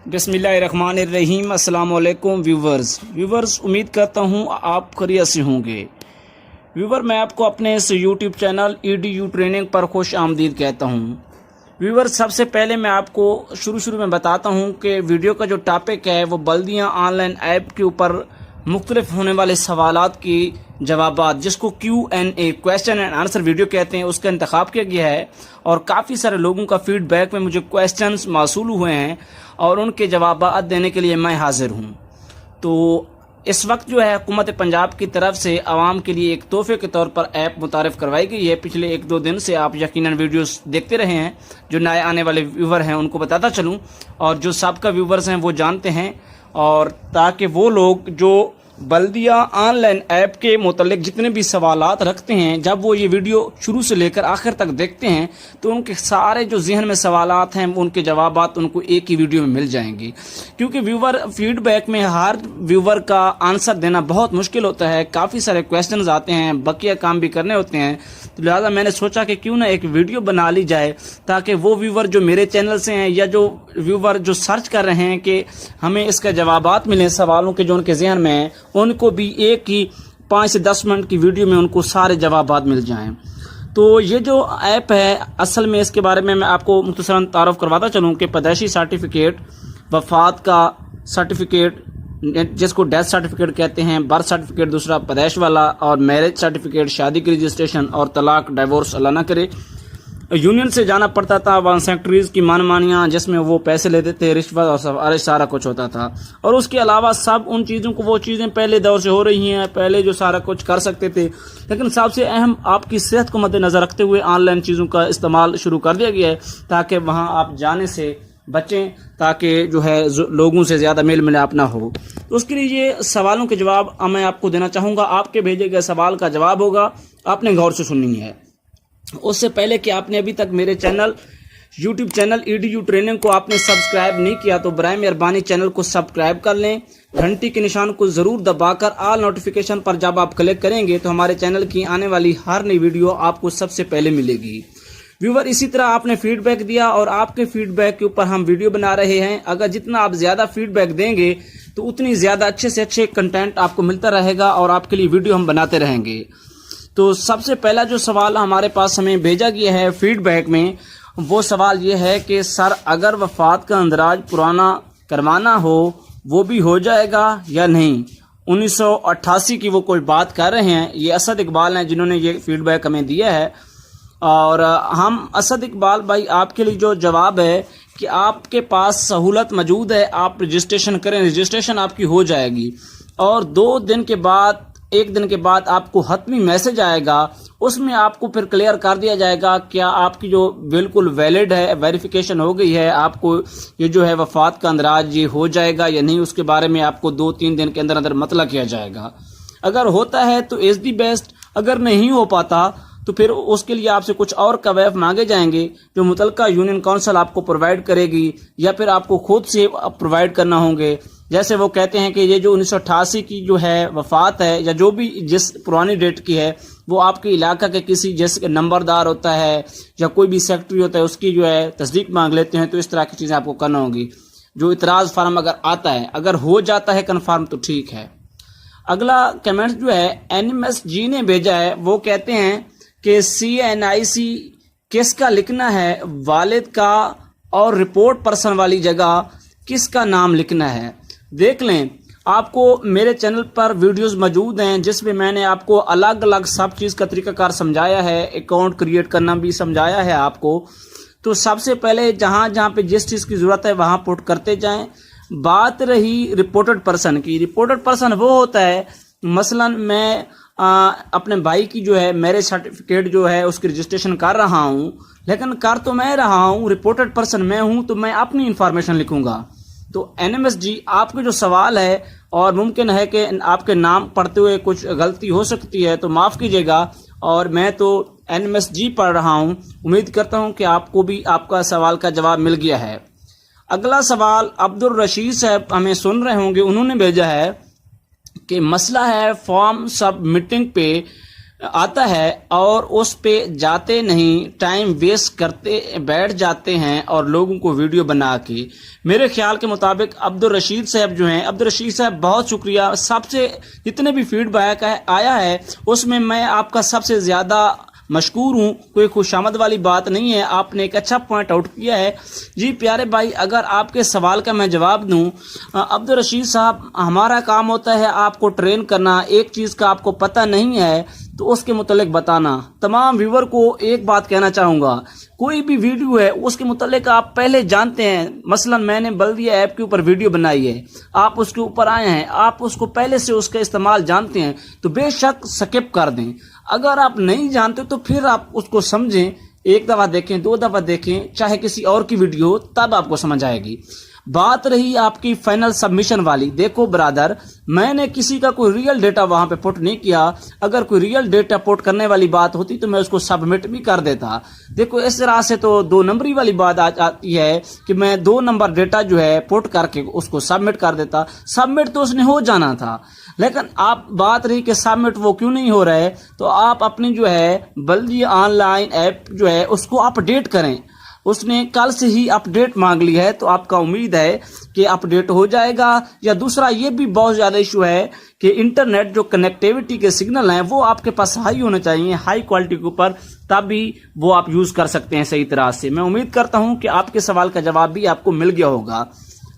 बिस्मिल्लाहिर्रहमानिर्रहीम। अस्सलाम वालेकुम व्यूवर्स, उम्मीद करता हूँ आप खैरियत से होंगे। व्यूवर, मैं आपको अपने इस यूट्यूब चैनल EDU ट्रेनिंग पर खुश आमदीद कहता हूँ। व्यूवर, सबसे पहले मैं आपको शुरू में बताता हूँ कि वीडियो का जो टॉपिक है वो बल्दियाँ ऑनलाइन ऐप के ऊपर मुख्तलिफ होने वाले सवालात की जवाबात, जिसको Q&A question and answer video कहते हैं, उसका इंतखाब किया गया है। और काफ़ी सारे लोगों का फीडबैक में मुझे क्वेश्चंस मौसूल हुए हैं और उनके जवाबात देने के लिए मैं हाजिर हूँ। तो इस वक्त जो है हुकूमत पंजाब की तरफ से आवाम के लिए एक तोहफे के तौर पर ऐप मुतारिफ करवाई गई है। पिछले 1-2 दिन से आप यकीनन वीडियोस देखते रहे हैं। जो नए आने वाले व्यूवर हैं उनको बताता चलूँ, और जो सबका व्यूवर्स हैं वो जानते हैं, और ताकि वो लोग जो बल्दिया ऑनलाइन ऐप के मुतल्लिक जितने भी सवालात रखते हैं, जब वो ये वीडियो शुरू से लेकर आखिर तक देखते हैं तो उनके सारे जो जहन में सवालात हैं उनके जवाबात उनको एक ही वीडियो में मिल जाएंगी। क्योंकि व्यूवर फीडबैक में हर व्यूवर का आंसर देना बहुत मुश्किल होता है, काफ़ी सारे क्वेश्चंस आते हैं, बकिया काम भी करने होते हैं। तो लिहाजा मैंने सोचा कि क्यों ना एक वीडियो बना ली जाए, ताकि वो व्यूवर जो मेरे चैनल से हैं या जो व्यूवर जो सर्च कर रहे हैं कि हमें इसका जवाबात मिलें सवालों के जो उनके जहन में हैं, उनको भी एक ही 5 से 10 मिनट की वीडियो में उनको सारे जवाबात मिल जाएं। तो ये जो ऐप है, असल में इसके बारे में मैं आपको मुख्तसरन तारुफ करवाता चलूँ कि पैदाइशी सर्टिफिकेट, वफात का सर्टिफिकेट जिसको डेथ सर्टिफिकेट कहते हैं, बर्थ सर्टिफिकेट दूसरा पैदाइश वाला, और मैरिज सर्टिफिकेट शादी की रजिस्ट्रेशन, और तलाक डाइवोर्स अल्लाह ना करे। यूनियन से जाना पड़ता था, वहाँ सेक्रेटरीज की मनमानियाँ जिसमें वो पैसे लेते थे, रिश्वत और सारा कुछ होता था। और उसके अलावा सब उन चीज़ों को, वो चीज़ें पहले दौर से हो रही हैं, पहले जो सारा कुछ कर सकते थे, लेकिन सबसे अहम आपकी सेहत को मद्देनज़र रखते हुए ऑनलाइन चीज़ों का इस्तेमाल शुरू कर दिया गया है, ताकि वहाँ आप जाने से बचें, ताकि जो है लोगों से ज़्यादा मेल मिलाप ना हो। तो उसके लिए ये सवालों के जवाब मैं आपको देना चाहूँगा। आपके भेजे गए सवाल का जवाब होगा, आपने गौर से सुननी है। उससे पहले कि आपने अभी तक मेरे यूट्यूब चैनल EDU ट्रेनिंग को आपने सब्सक्राइब नहीं किया तो बराए मेहरबानी चैनल को सब्सक्राइब कर लें। घंटी के निशान को ज़रूर दबाकर ऑल नोटिफिकेशन पर जब आप क्लिक करेंगे तो हमारे चैनल की आने वाली हर नई वीडियो आपको सबसे पहले मिलेगी। व्यूवर, इसी तरह आपने फीडबैक दिया और आपके फीडबैक के ऊपर हम वीडियो बना रहे हैं। अगर जितना आप ज़्यादा फीडबैक देंगे तो उतनी ज़्यादा अच्छे से अच्छे कंटेंट आपको मिलता रहेगा और आपके लिए वीडियो हम बनाते रहेंगे। तो सबसे पहला जो सवाल हमारे पास हमें भेजा गया है फीडबैक में, वो सवाल ये है कि सर, अगर वफात का अंदराज पुराना करवाना हो वो भी हो जाएगा या नहीं? 1988 की वो कोई बात कर रहे हैं। ये असद इकबाल हैं जिन्होंने ये फीडबैक हमें दिया है। और हम असद इकबाल भाई, आपके लिए जो जवाब है कि आपके पास सहूलत मौजूद है, आप रजिस्ट्रेशन करें, रजिस्ट्रेशन आपकी हो जाएगी। और 1 दिन के बाद आपको हतमी मैसेज आएगा, उसमें आपको फिर क्लियर कर दिया जाएगा क्या आपकी जो बिल्कुल वैलिड है, वेरिफिकेशन हो गई है, आपको ये जो है वफात का अंदराज ये हो जाएगा या नहीं। उसके बारे में आपको 2-3 दिन के अंदर मतला किया जाएगा। अगर होता है तो इज़ दी बेस्ट, अगर नहीं हो पाता तो फिर उसके लिए आपसे कुछ और कवायद मांगे जाएंगे जो मुतलका यूनियन काउंसिल आपको प्रोवाइड करेगी, या फिर आपको खुद से प्रोवाइड करना होंगे। जैसे वो कहते हैं कि ये जो 1988 की जो है वफात है, या जो भी जिस पुरानी डेट की है, वो आपके इलाका के किसी जैसे नंबरदार होता है या कोई भी सेक्रेटरी होता है, उसकी जो है तस्दीक मांग लेते हैं। तो इस तरह की चीज़ें आपको करना होगी। जो इतराज़ फार्म अगर आता है, अगर हो जाता है कन्फर्म तो ठीक है। अगला कमेंट जो है NMS जी ने भेजा है, वो कहते हैं कि CNIC किसका लिखना है, वालिद का, और रिपोर्ट पर्सन वाली जगह किसका नाम लिखना है। देख लें, आपको मेरे चैनल पर वीडियोस मौजूद हैं जिसमें मैंने आपको अलग अलग सब चीज़ का तरीकाकार समझाया है, अकाउंट क्रिएट करना भी समझाया है आपको। तो सबसे पहले जहाँ पे जिस चीज़ की ज़रूरत है वहाँ पुट करते जाएं। बात रही रिपोर्टेड पर्सन की, रिपोर्टेड पर्सन वो होता है, मसलन मैं अपने भाई की जो है मैरिज सर्टिफिकेट जो है उसकी रजिस्ट्रेशन कर रहा हूँ, लेकिन कर तो मैं रहा हूँ, रिपोर्टेड पर्सन मैं हूँ, तो मैं अपनी इंफॉर्मेशन लिखूंगा। तो NMS जी, आपके जो सवाल है, और मुमकिन है कि आपके नाम पढ़ते हुए कुछ गलती हो सकती है तो माफ़ कीजिएगा, और मैं तो NMS जी पढ़ रहा हूँ। उम्मीद करता हूँ कि आपको भी आपका सवाल का जवाब मिल गया है। अगला सवाल अब्दुल रशीद साहब हमें सुन रहे होंगे, उन्होंने भेजा है कि मसला है फॉर्म सबमिटिंग पे आता है और उस पे जाते नहीं, टाइम वेस्ट करते बैठ जाते हैं और लोगों को वीडियो बना के। मेरे ख्याल के मुताबिक अब्दुल रशीद साहब जो हैं, अब्दुल रशीद साहब बहुत शुक्रिया। सबसे जितने भी फीडबैक आया है उसमें मैं आपका सबसे ज़्यादा मशकूर हूँ। कोई खुशामद वाली बात नहीं है, आपने एक अच्छा पॉइंट आउट किया है। जी प्यारे भाई, अगर आपके सवाल का मैं जवाब दूँ, अब्दुल रशीद साहब, हमारा काम होता है आपको ट्रेन करना। एक चीज़ का आपको पता नहीं है तो उसके मुतल्लिक बताना। तमाम व्यूवर को एक बात कहना चाहूँगा, कोई भी वीडियो है उसके मुतल्लिक आप पहले जानते हैं। मसलन मैंने बल्दिया ऐप के ऊपर वीडियो बनाई है, आप उसके ऊपर आए हैं, आप उसको पहले से उसका इस्तेमाल जानते हैं तो बेशक स्किप कर दें। अगर आप नहीं जानते तो फिर आप उसको समझें, एक दफ़ा देखें, दो दफ़ा देखें, चाहे किसी और की वीडियो, तब आपको समझ आएगी। बात रही आपकी फाइनल सबमिशन वाली, देखो ब्रदर, मैंने किसी का कोई रियल डेटा वहां पे पुट नहीं किया। अगर कोई रियल डेटा पुट करने वाली बात होती तो मैं उसको सबमिट भी कर देता। देखो इस तरह से तो दो नंबरी वाली बात आ जाती है कि मैं 2 नंबर डेटा जो है पुट करके उसको सबमिट कर देता। सबमिट तो उसने हो जाना था, लेकिन आप बात रही कि सबमिट वो क्यों नहीं हो रहा है, तो आप अपनी जो है बल्दिया ऑनलाइन ऐप जो है उसको अपडेट करें। उसने कल से ही अपडेट मांग ली है, तो आपका उम्मीद है कि अपडेट हो जाएगा। या दूसरा ये भी बहुत ज़्यादा इशू है कि इंटरनेट जो कनेक्टिविटी के सिग्नल हैं वो आपके पास हाई होने चाहिए, हाई क्वालिटी के ऊपर, तभी वो आप यूज़ कर सकते हैं सही तरह से। मैं उम्मीद करता हूं कि आपके सवाल का जवाब भी आपको मिल गया होगा।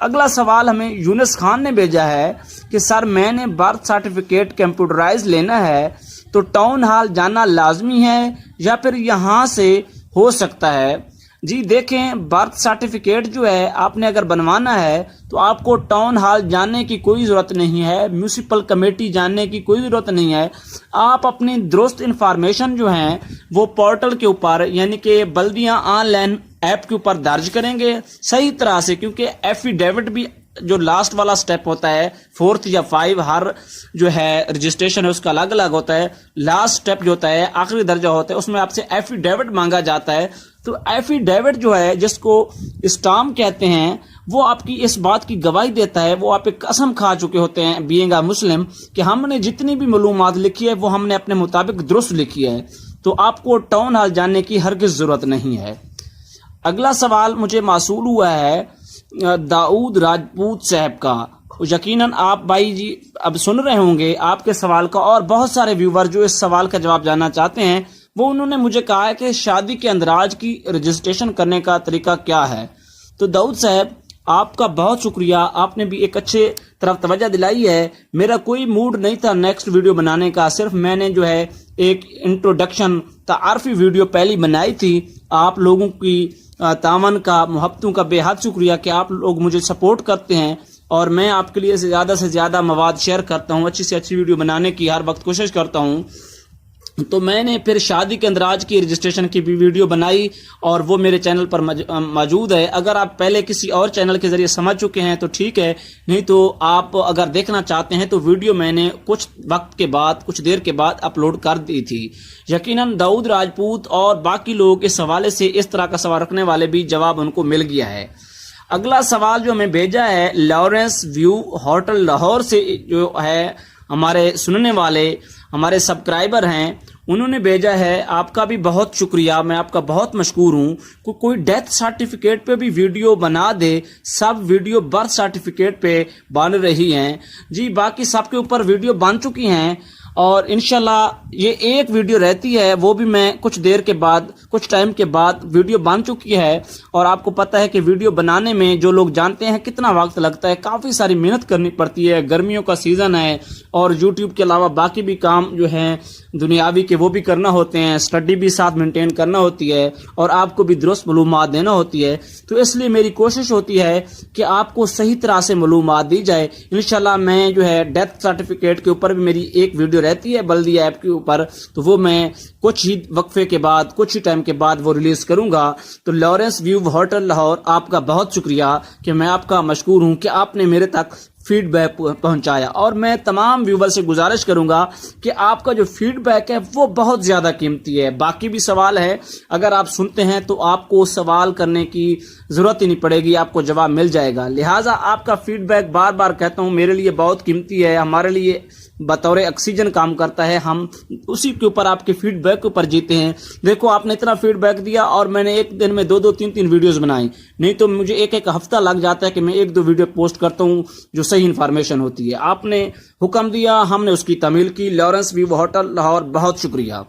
अगला सवाल हमें यूनुस खान ने भेजा है कि सर मैंने बर्थ सर्टिफिकेट कंप्यूटराइज लेना है तो टाउन हॉल जाना लाजमी है या फिर यहाँ से हो सकता है? जी देखें, बर्थ सर्टिफिकेट जो है आपने अगर बनवाना है तो आपको टाउन हॉल जाने की कोई ज़रूरत नहीं है, म्यूनिसिपल कमेटी जाने की कोई ज़रूरत नहीं है। आप अपनी दुरुस्त इंफॉर्मेशन जो है वो पोर्टल के ऊपर यानी कि बल्दिया ऑनलाइन ऐप के ऊपर दर्ज करेंगे सही तरह से, क्योंकि एफिडेविट भी जो लास्ट वाला स्टेप होता है 4th या 5 हर जो है रजिस्ट्रेशन है उसका अलग अलग होता है। लास्ट स्टेप जो होता है आखिरी दर्जा होता है उसमें आपसे एफिडेविट मांगा जाता है। तो एफिडेविट जो है जिसको स्टाम्प कहते हैं वो आपकी इस बात की गवाही देता है, वो आप एक कसम खा चुके होते हैं बीइंग अ मुस्लिम कि हमने जितनी भी मालूमात लिखी है वो हमने अपने मुताबिक दुरुस्त लिखी है, तो आपको टाउन हॉल जाने की हरगिज़ ज़रूरत नहीं है। अगला सवाल मुझे मासूल हुआ है दाऊद राजपूत साहब का। यकीनन आप भाई जी अब सुन रहे होंगे आपके सवाल का, और बहुत सारे व्यूवर जो इस सवाल का जवाब जानना चाहते हैं वो उन्होंने मुझे कहा है कि शादी के अंदराज की रजिस्ट्रेशन करने का तरीका क्या है। तो दाऊद साहब आपका बहुत शुक्रिया, आपने भी एक अच्छे तरफ तवज्जो दिलाई है। मेरा कोई मूड नहीं था नेक्स्ट वीडियो बनाने का, सिर्फ मैंने जो है एक इंट्रोडक्शन तारफी वीडियो पहली बनाई थी। आप लोगों की तावन का, मोहब्बतों का बेहद शुक्रिया कि आप लोग मुझे सपोर्ट करते हैं और मैं आपके लिए से ज़्यादा मवाद शेयर करता हूँ, अच्छी से अच्छी वीडियो बनाने की हर वक्त कोशिश करता हूँ। तो मैंने फिर शादी के अंदराज की रजिस्ट्रेशन की भी वीडियो बनाई और वो मेरे चैनल पर मौजूद है। अगर आप पहले किसी और चैनल के ज़रिए समझ चुके हैं तो ठीक है, नहीं तो आप अगर देखना चाहते हैं तो वीडियो मैंने कुछ वक्त के बाद, कुछ देर के बाद अपलोड कर दी थी। यकीनन दाऊद राजपूत और बाकी लोग इस हवाले से, इस तरह का सवाल रखने वाले भी, जवाब उनको मिल गया है। अगला सवाल जो हमें भेजा है लॉरेंस व्यू होटल लाहौर से, जो है हमारे सुनने वाले, हमारे सब्सक्राइबर हैं, उन्होंने भेजा है। आपका भी बहुत शुक्रिया, मैं आपका बहुत मशकूर हूँ। कोई डेथ सर्टिफिकेट पे भी वीडियो बना दे, सब वीडियो बर्थ सर्टिफिकेट पे बन रही हैं। जी बाकी सबके ऊपर वीडियो बन चुकी हैं और इंशाल्लाह ये एक वीडियो रहती है, वो भी मैं कुछ देर के बाद, कुछ टाइम के बाद वीडियो बन चुकी है। और आपको पता है कि वीडियो बनाने में जो लोग जानते हैं कितना वक्त लगता है, काफ़ी सारी मेहनत करनी पड़ती है। गर्मियों का सीज़न है और यूट्यूब के अलावा बाकी भी काम जो हैं दुनियावी के वो भी करना होते हैं, स्टडी भी साथ मेंटेन करना होती है और आपको भी दुरुस्त मालूमात देना होती है। तो इसलिए मेरी कोशिश होती है कि आपको सही तरह से मालूमात दी जाए। इंशाल्लाह मैं जो है डेथ सर्टिफिकेट के ऊपर भी मेरी एक वीडियो रहती है बल्दिया ऐप के ऊपर, तो वो मैं कुछ ही वक्फे के बाद, कुछ ही टाइम के बाद वो रिलीज करूंगा। तो लॉरेंस व्यू होटल लाहौर, आपका बहुत शुक्रिया कि मैं आपका मशकूर हूं कि आपने मेरे तक फीडबैक पहुंचाया। और मैं तमाम व्यूवर से गुजारिश करूंगा कि आपका जो फीडबैक है वो बहुत ज़्यादा कीमती है। बाकी भी सवाल है, अगर आप सुनते हैं तो आपको सवाल करने की ज़रूरत ही नहीं पड़ेगी, आपको जवाब मिल जाएगा। लिहाजा आपका फीडबैक, बार बार कहता हूं, मेरे लिए बहुत कीमती है, हमारे लिए बतौर ऑक्सीजन काम करता है, हम उसी के ऊपर आपके फीडबैक के ऊपर जीते हैं। देखो आपने इतना फीडबैक दिया और मैंने एक दिन में 2-2, 3-3 वीडियोस बनाई, नहीं तो मुझे एक हफ्ता लग जाता है कि मैं 1-2 वीडियो पोस्ट करता हूँ जो सही इन्फॉर्मेशन होती है। आपने हुक्म दिया, हमने उसकी तामील की। लॉरेंस वीवो होटल लाहौर, बहुत शुक्रिया।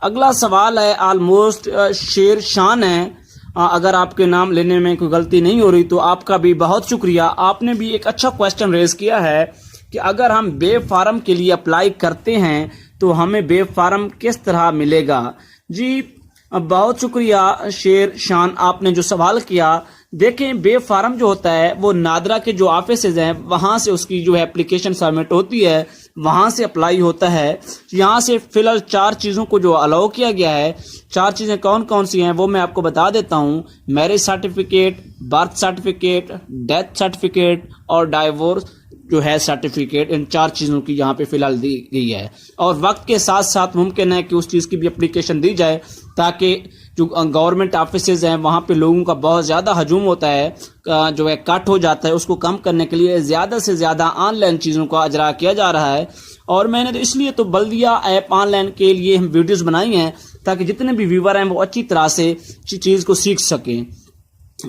अगला सवाल है ऑलमोस्ट शेर शान है, अगर आपके नाम लेने में कोई गलती नहीं हो रही तो आपका भी बहुत शुक्रिया। आपने भी एक अच्छा क्वेश्चन रेज किया है कि अगर हम बेब फार्म के लिए अप्लाई करते हैं तो हमें बेब फार्म किस तरह मिलेगा। जी बहुत शुक्रिया शेर शान, आपने जो सवाल किया। देखें बेब फार्म जो होता है वो नादरा के जो ऑफिसेज हैं वहाँ से उसकी जो है एप्लीकेशन सबमिट होती है, वहाँ से अप्लाई होता है। यहाँ से फिलहाल 4 चीज़ों को जो अलाउ किया गया है, 4 चीज़ें कौन कौन सी हैं वो मैं आपको बता देता हूँ। Marriage certificate, birth certificate, death certificate और डाइवोर्स जो है सर्टिफिकेट, इन 4 चीज़ों की यहाँ पे फिलहाल दी गई है। और वक्त के साथ साथ मुमकिन है कि उस चीज़ की भी एप्लीकेशन दी जाए ताकि जो गवर्नमेंट ऑफिसेज हैं वहाँ पे लोगों का बहुत ज़्यादा हजूम होता है, जो है कट हो जाता है, उसको कम करने के लिए ज़्यादा से ज़्यादा ऑनलाइन चीज़ों का अजरा किया जा रहा है। और मैंने तो इसलिए तो बल्दिया ऐप ऑनलाइन के लिए हम वीडियोज़ बनाई हैं ताकि जितने भी व्यूवर हैं वो अच्छी तरह से चीज़ को सीख सकें।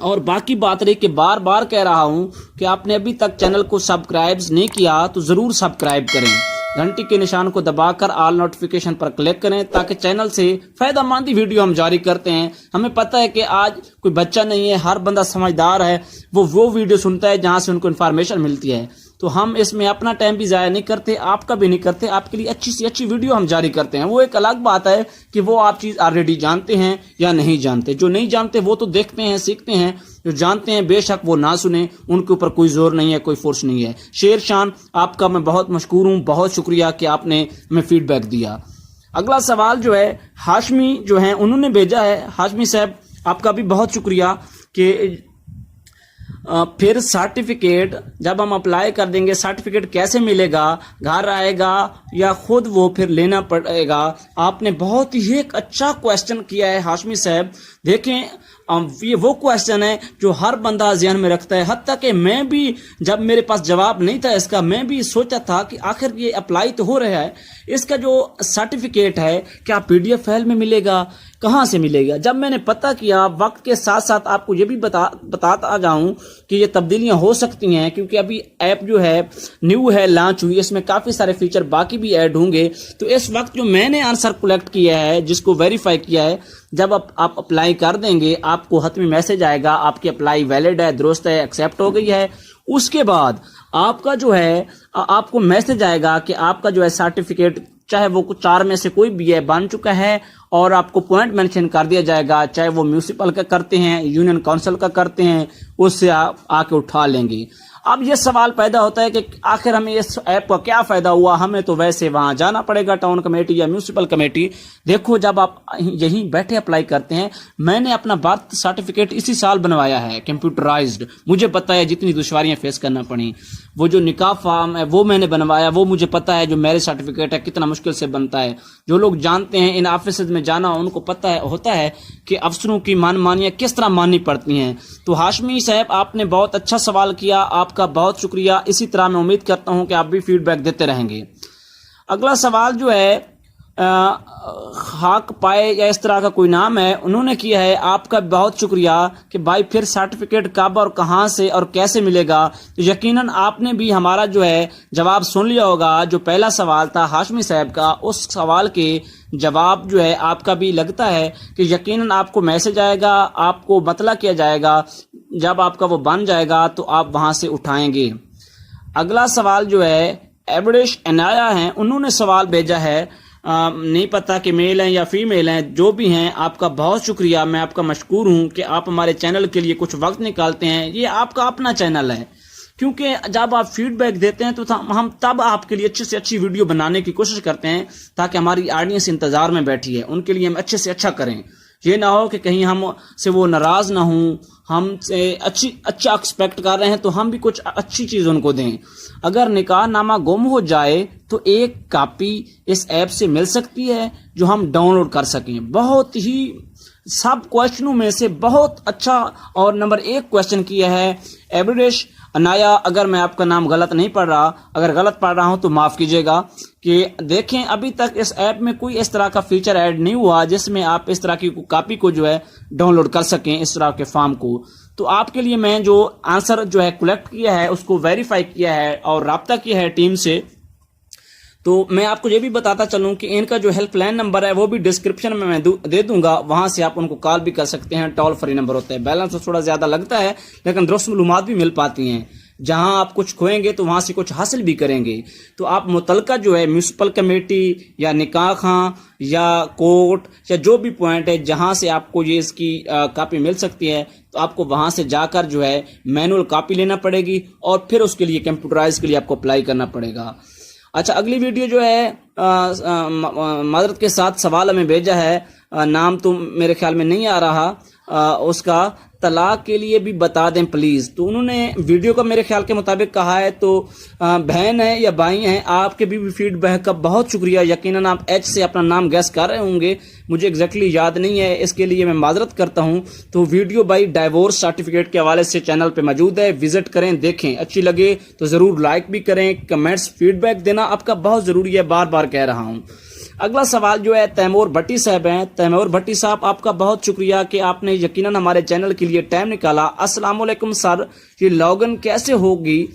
और बाकी बात रही कि बार बार कह रहा हूं कि आपने अभी तक चैनल को सब्सक्राइब नहीं किया तो जरूर सब्सक्राइब करें, घंटी के निशान को दबाकर ऑल नोटिफिकेशन पर क्लिक करें ताकि चैनल से फायदामंद वीडियो हम जारी करते हैं। हमें पता है कि आज कोई बच्चा नहीं है, हर बंदा समझदार है, वो वीडियो सुनता है जहां से उनको इन्फॉर्मेशन मिलती है। तो हम इसमें अपना टाइम भी ज़ाया नहीं करते, आपका भी नहीं करते, आपके लिए अच्छी से अच्छी वीडियो हम जारी करते हैं। वो एक अलग बात है कि वो आप चीज़ ऑलरेडी जानते हैं या नहीं जानते। जो नहीं जानते वो तो देखते हैं, सीखते हैं, जो जानते हैं बेशक वो ना सुने, उनके ऊपर कोई जोर नहीं है, कोई फोर्स नहीं है। शेर शान, आपका मैं बहुत मशकूर हूँ, बहुत शुक्रिया कि आपने हमें फीडबैक दिया। अगला सवाल जो है हाशमी जो है उन्होंने भेजा है। हाशमी साहब आपका भी बहुत शुक्रिया कि फिर सर्टिफिकेट जब हम अप्लाई कर देंगे सर्टिफिकेट कैसे मिलेगा, घर आएगा या खुद वो फिर लेना पड़ेगा। आपने बहुत ही एक अच्छा क्वेश्चन किया है हाशमी साहब। देखें ये वो क्वेश्चन है जो हर बंदा ज़हन में रखता है, हत्ता कि मैं भी जब मेरे पास जवाब नहीं था इसका, मैं भी सोचा था कि आखिर ये अप्लाई तो हो रहा है, इसका जो सर्टिफिकेट है क्या PDF फाइल में मिलेगा, कहाँ से मिलेगा। जब मैंने पता किया, वक्त के साथ साथ आपको ये भी बताता जाऊं कि ये तब्दीलियां हो सकती हैं क्योंकि अभी ऐप जो है न्यू है, लॉन्च हुई, इसमें काफ़ी सारे फीचर बाकी भी ऐड होंगे। तो इस वक्त जो मैंने आंसर कलेक्ट किया है, जिसको वेरीफाई किया है, जब आप अप्लाई कर देंगे आपको हतमी मैसेज आएगा आपकी अप्लाई वैलिड है, दुरुस्त है, एक्सेप्ट हो गई है। उसके बाद आपका जो है आपको मैसेज आएगा कि आपका जो है सर्टिफिकेट, चाहे वो 4 में से कोई भी है, बन चुका है और आपको पॉइंट मेंशन कर दिया जाएगा, चाहे वो म्यूनिसिपल का करते हैं, यूनियन काउंसिल का करते हैं, उससे आप आके उठा लेंगे। अब ये सवाल पैदा होता है कि आखिर हमें इस ऐप का क्या फ़ायदा हुआ, हमें तो वैसे वहाँ जाना पड़ेगा टाउन कमेटी या म्यूनिसिपल कमेटी। देखो जब आप यहीं बैठे अप्लाई करते हैं, मैंने अपना बर्थ सर्टिफिकेट इसी साल बनवाया है कंप्यूटराइज्ड, मुझे पता है जितनी दुश्वारियाँ फेस करना पड़ी। वो जो निकाह फॉर्म है वो मैंने बनवाया, वो मुझे पता है। जो मैरिज सर्टिफिकेट है कितना मुश्किल से बनता है, जो लोग जानते हैं इन ऑफिस में जाना उनको पता है होता है कि अफसरों की मनमानियाँ किस तरह माननी पड़ती हैं। तो हाशमी साहब आपने बहुत अच्छा सवाल किया, आपका बहुत शुक्रिया। इसी तरह मैं उम्मीद करता हूं कि आप भी फीडबैक देते रहेंगे। अगला सवाल जो है खाक पाए या इस तरह का कोई नाम है, उन्होंने किया है। आपका बहुत शुक्रिया कि भाई फिर सर्टिफिकेट कब और कहां से और कैसे मिलेगा। तो यकीनन आपने भी हमारा जो है जवाब सुन लिया होगा। जो पहला सवाल था हाशमी साहब का, उस सवाल के जवाब जो है आपका भी लगता है कि यकीनन आपको मैसेज आएगा, आपको मतला किया जाएगा, जब आपका वो बन जाएगा तो आप वहां से उठाएंगे। अगला सवाल जो है एवरेश अनाया हैं, उन्होंने सवाल भेजा है, नहीं पता कि मेल हैं या फीमेल हैं, जो भी हैं आपका बहुत शुक्रिया। मैं आपका मशकूर हूं कि आप हमारे चैनल के लिए कुछ वक्त निकालते हैं। ये आपका अपना चैनल है, क्योंकि जब आप फीडबैक देते हैं तो हम तब आपके लिए अच्छे से अच्छी वीडियो बनाने की कोशिश करते हैं ताकि हमारी ऑडियंस इंतजार में बैठी है, उनके लिए हम अच्छे से अच्छा करें। ये ना हो कि कहीं हम से वो नाराज ना हों ہم سے اچھا ایکسپیکٹ کر رہے ہیں تو ہم بھی کچھ اچھی چیز ان کو دیں. اگر نکاح نامہ گم ہو جائے تو ایک کاپی اس ایپ سے مل سکتی ہے جو ہم ڈاؤن لوڈ کر سکیں. بہت ہی سب کوشچنوں میں سے بہت اچھا اور نمبر 1 کوشچن کیا ہے ایوریڈیش انایا. اگر میں آپ کا نام غلط نہیں پڑھ رہا، اگر غلط پڑھ رہا ہوں تو معاف کیجیے گا. کہ دیکھیں ابھی تک اس ایپ میں کوئی اس طرح کا فیچر ایڈ نہیں ہوا جس میں آپ اس طرح کی کاپی کو جو ہے ڈاؤن لوڈ کر سکیں اس طرح کے فارم کو. تو آپ کے لیے میں جو آنسر جو ہے کلیکٹ کیا ہے اس کو ویریفائی کیا ہے اور رابطہ کیا ہے ٹیم سے. تو میں آپ کو یہ بھی بتاتا چلوں کہ ان کا جو ہیلپ لائن نمبر ہے وہ بھی ڈسکرپشن میں دے دوں گا، وہاں سے آپ ان کو کال بھی کر سکتے ہیں. ٹول فری نمبر ہوتا ہے، بیلنس تو تھوڑا زیادہ لگتا ہے لیکن درست معلومات بھی مل پاتی ہیں. جہاں آپ کچھ کھوئیں گے تو وہاں سے کچھ حاصل بھی کریں گے. تو آپ متعلقہ جو ہے میونسپل کمیٹی یا نکاح خاں یا کورٹ یا جو بھی پوائنٹ ہے جہاں سے آپ کو یہ اس کی کاپی مل سکتی ہے تو آپ کو وہاں سے جا کر جو ہے مینول کاپی لینا پڑے گی اور پھر اس کے لیے کمپیوٹرائز کے لیے آپ کو اپلائی کرنا پڑے گا. اچھا، اگلی ویڈیو جو ہے معذرت کے ساتھ سوال ہمیں بھیجا ہے، نام تو میرے خیال میں نہیں آ رہا اس کا، طلاق کے لیے بھی بتا دیں پلیز. تو انہوں نے ویڈیو کا میرے خیال کے مطابق کہا ہے. تو بہن ہے یا بھائی ہیں، آپ کے بھی فیڈ بیک کا بہت شکریہ. یقیناً آپ ایچ سے اپنا نام گیس کر رہے ہوں گے، مجھے ایگزیکٹلی یاد نہیں ہے، اس کے لیے میں معذرت کرتا ہوں. تو ویڈیو بائی ڈائیورس سرٹیفکیٹ کے حوالے سے چینل پہ موجود ہے، وزٹ کریں، دیکھیں. اچھی لگے تو ضرور لائک بھی کریں، کمنٹس فیڈ بیک دینا آپ کا بہت ضروری ہے، بار بار کہہ رہا ہوں. اگلا سوال جو ہے تیمور بھٹی صاحب ہیں. تیمور بھٹی صاحب، آپ کا بہت شکریہ کہ آپ نے یقیناً ہمارے چینل کے لیے ٹائم نکالا. السلام علیکم سر، یہ لاگن کیسے ہوگی؟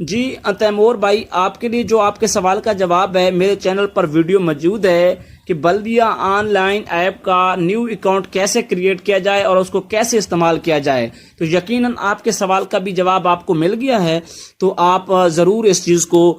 جی تیمور بھائی، آپ کے لیے جو آپ کے سوال کا جواب ہے، میرے چینل پر ویڈیو موجود ہے کہ بلدیہ آن لائن ایپ کا نیو اکاؤنٹ کیسے کریٹ کیا جائے اور اس کو کیسے استعمال کیا جائے. تو یقیناً آپ کے سوال کا بھی جواب آپ کو مل گیا ہے، تو آپ ضرور اس چیز کو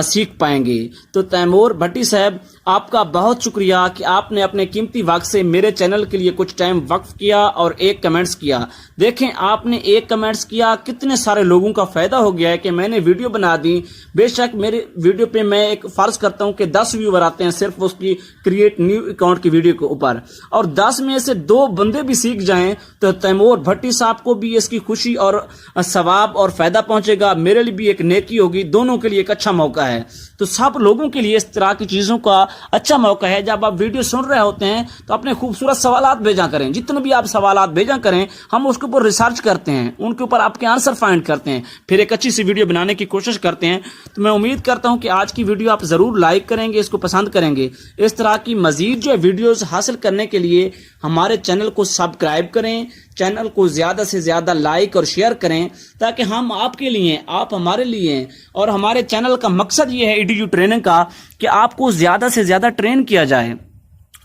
سیکھ پائیں گے. تو تیمور بھٹی صاحب، آپ کا بہت شکریہ کہ آپ نے اپنے قیمتی وقت سے میرے چینل کے لیے کچھ ٹائم وقف کیا اور ایک کمنٹس کیا. دیکھیں، آپ نے ایک کمنٹس کیا، کتنے سارے لوگوں کا فائدہ ہو گیا ہے کہ میں نے ویڈیو بنا دی. بے شک میرے ویڈیو پہ میں ایک فرض کرتا ہوں کہ 10 ویور آتے ہیں صرف اس کی کریٹ نیو اکاؤنٹ کی ویڈیو کے اوپر، اور 10 میں سے 2 بندے بھی سیکھ جائیں تو تیمور بھٹی صاحب کو بھی اس کی خوشی اور ثواب اور فائدہ پہنچے گا، میرے لیے بھی ایک نیکی ہوگی، دونوں کے لیے ایک اچھا موقع ہے. تو سب لوگوں کے لیے اس طرح کی چیزوں کا اچھا موقع ہے. جب آپ ویڈیو سن رہے ہوتے ہیں تو اپنے خوبصورت سوالات بھیجا کریں، جتنے بھی آپ سوالات بھیجا کریں ہم اس کے اوپر ریسرچ کرتے ہیں، ان کے اوپر آپ کے آنسر فائنڈ کرتے ہیں، پھر ایک اچھی سی ویڈیو بنانے کی کوشش کرتے ہیں. تو میں امید کرتا ہوں کہ آج کی ویڈیو آپ ضرور لائک کریں گے، اس کو پسند کریں گے. اس طرح کی مزید جو ویڈیوز حاصل کرنے کے لیے ہمارے چینل کو سبسکرائب کریں، چینل کو زیادہ سے زیادہ لائک اور شیئر کریں تاکہ ہم آپ کے لیے، آپ ہمارے لیے، اور ہمارے چینل کا مقصد یہ ہے ایڈیو ٹریننگ کا کہ آپ کو زیادہ سے زیادہ ٹرین کیا جائے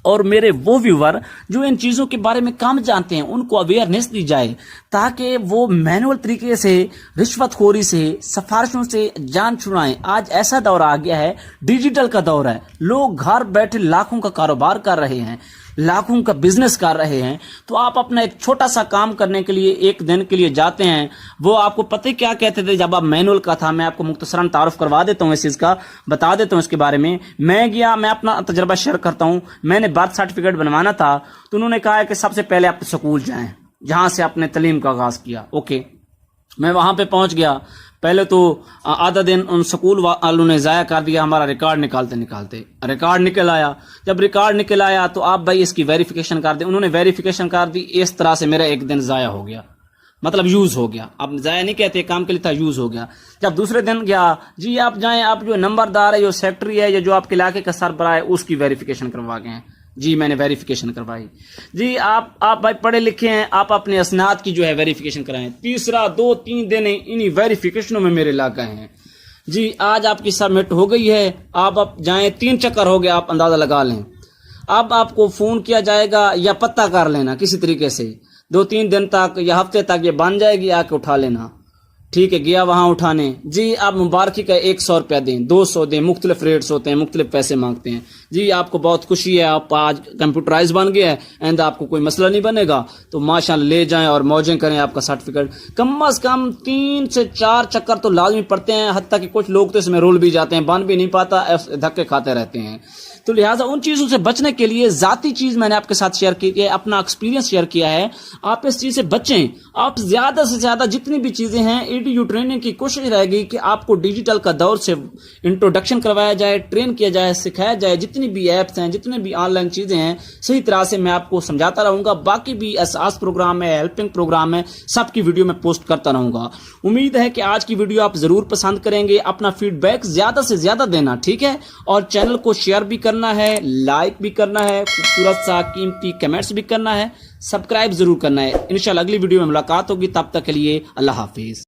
اور میرے وہ ویور جو ان چیزوں کے بارے میں کم جانتے ہیں ان کو اویئرنیس دی جائے تاکہ وہ مینول طریقے سے، رشوت خوری سے، سفارشوں سے جان چھڑائیں. آج ایسا دور آ گیا ہے، ڈیجیٹل کا دور ہے، لوگ گھر بیٹھے لاکھوں کا کاروبار کر رہے ہیں، لاکھوں کا بزنس کر رہے ہیں. تو آپ اپنا ایک چھوٹا سا کام کرنے کے لیے ایک دن کے لیے جاتے ہیں. وہ آپ کو پتہ کیا کہتے تھے جب آپ مینول کا تھا؟ میں آپ کو مختصراً تعارف کروا دیتا ہوں، اس چیز کا بتا دیتا ہوں اس کے بارے میں. میں گیا، میں اپنا تجربہ شیئر کرتا ہوں. میں نے برتھ سرٹیفکیٹ بنوانا تھا تو انہوں نے کہا ہے کہ سب سے پہلے آپ سکول جائیں جہاں سے آپ نے تعلیم کا آغاز کیا. اوکے، میں وہاں پہ پہنچ گیا. پہلے تو آدھا دن ان سکول والوں نے ضائع کر دیا ہمارا ریکارڈ نکالتے. ریکارڈ نکل آیا. جب ریکارڈ نکل آیا تو آپ بھائی اس کی ویریفیکیشن کر دیں. انہوں نے ویریفیکیشن کر دی. اس طرح سے میرا ایک دن ضائع ہو گیا، مطلب یوز ہو گیا. اب ضائع نہیں کہتے، کام کے لیے تھا، یوز ہو گیا. جب دوسرے دن گیا، جی آپ جائیں، آپ جو نمبردار ہے، جو سیکٹری ہے، یا جو آپ کے علاقے کا سربراہ ہے، اس کی ویریفیکیشن کروا گئے ہیں. جی میں نے ویریفیکیشن کروائی. جی آپ بھائی پڑھے لکھے ہیں، آپ اپنے اسناد کی جو ہے ویریفیکیشن کرائیں. تیسرا 2-3 دن انہی ویریفیکیشنوں میں میرے علاقہ ہیں. جی آج آپ کی سبمٹ ہو گئی ہے، آپ جائیں. 3 چکر ہو گیا، آپ اندازہ لگا لیں. اب آپ کو فون کیا جائے گا یا پتہ کر لینا کسی طریقے سے. 2-3 دن تک یا ہفتے تک یہ بن جائے گی، آ کے اٹھا لینا. ٹھیک ہے، گیا وہاں اٹھانے. جی آپ مبارکی کا 100 روپیہ دیں، 200 دیں، مختلف ریٹس ہوتے ہیں، مختلف پیسے مانگتے ہیں. جی آپ کو بہت خوشی ہے، آپ آج کمپیوٹرائز بن گیا ہے، اینڈ آپ کو کوئی مسئلہ نہیں بنے گا تو ماشاءاللہ لے جائیں اور موجیں کریں. آپ کا سرٹیفکیٹ کم از کم 3 سے 4 چکر تو لازمی پڑتے ہیں، حتیٰ کہ کچھ لوگ تو اس میں رول بھی جاتے ہیں، بن بھی نہیں پاتا، دھکے کھاتے رہتے ہیں. تو لہٰذا ان چیزوں سے بچنے کے لیے ذاتی چیز میں نے آپ کے ساتھ شیئر کی ہے، اپنا ایکسپیرینس شیئر کیا ہے. آپ اس چیز سے بچیں. آپ زیادہ سے زیادہ جتنی بھی چیزیں ہیں EDU ٹریننگ کی کوشش رہے گی کہ آپ کو ڈیجیٹل کا دور سے انٹروڈکشن کروایا جائے، ٹرین کیا جائے، سکھایا جائے. جتنی بھی ایپس ہیں، جتنے بھی آن لائن چیزیں ہیں، صحیح طرح سے میں آپ کو سمجھاتا رہوں گا. باقی بھی اساس پروگرام ہے، ہیلپنگ پروگرام ہے، سب کی ویڈیو میں پوسٹ کرتا رہوں گا. امید ہے کہ آج کی ویڈیو آپ ضرور پسند کریں گے. اپنا فیڈ بیک زیادہ سے زیادہ دینا، ٹھیک ہے؟ اور چینل کو شیئر بھی کرنا ہے، لائک بھی کرنا ہے، خوبصورت سا قیمتی کمنٹس بھی کرنا ہے، سبسکرائب ضرور کرنا ہے. انشاءاللہ اگلی ویڈیو میں ملاقات ہوگی. تب تک کے لیے اللہ حافظ.